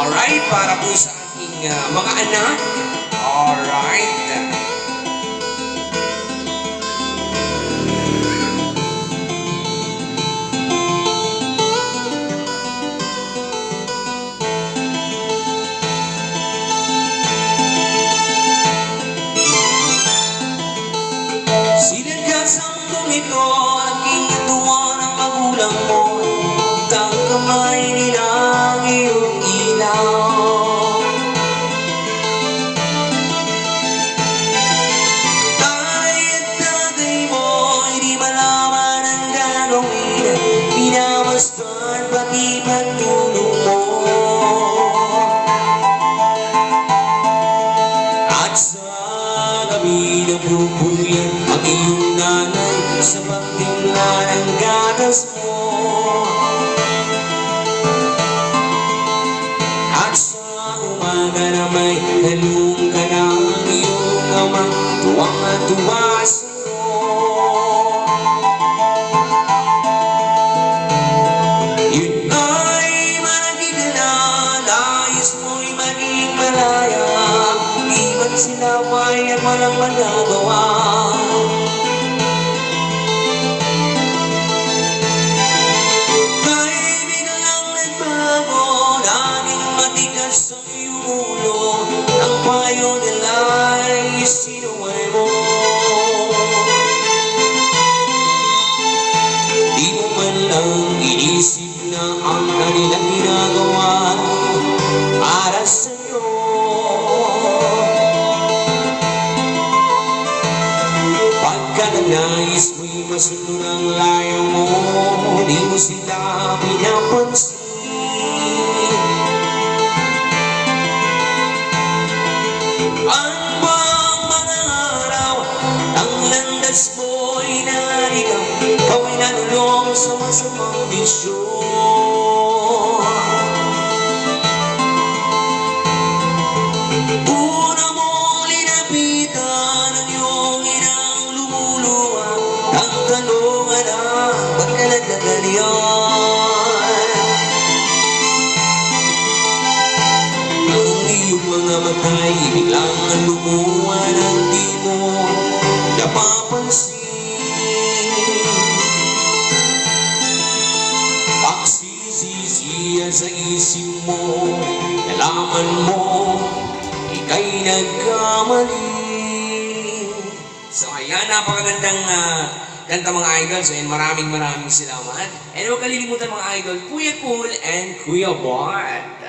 Alright, para po sa aking mga anak. Alright. Sinagkat sa mundong ito, aking tuwa ng magulang mo. Tang kamay nila ang iyong ilaw. Tatay at tatay mo, hindi malaman ang gagawin. Pinamastan pati pagtulong mo. At sa gabi na pupuyan ang iyong nanay sa pagtimla ng gatas mo. At sa umaga na may halong ka na ang iyong amang tuwang at tuwa sa'yo. Yun ay malagig na nais mo'y maging malaya. Iba't sila may at walang magagawa. Sa iyong ulo, ang payo nila'y sinuway mo. Di mo man lang inisip na ang kanilang ginagawa para sa'yo. Pagkakanais mo'y masundo ng layo mo, di mo sila pinapansin. Ang buong mga araw, ang landas mo'y naligaw, ikaw ay nanulong sa masamang bisyo. Una mong linapitan ang iyong inang lumuluwa, ang tanungan na ba't ka nagkaganyan? Mga matay, biglang ang lumuha ng di mo napapansin. Pagsisisihan sa isip mo, nalaman mo, ika'y nagkamali. So ayan, napakagandang kanta mga idol. So maraming salamat. And huwag kalilimutan mga idol, Kuya Cool and Kuya Bart.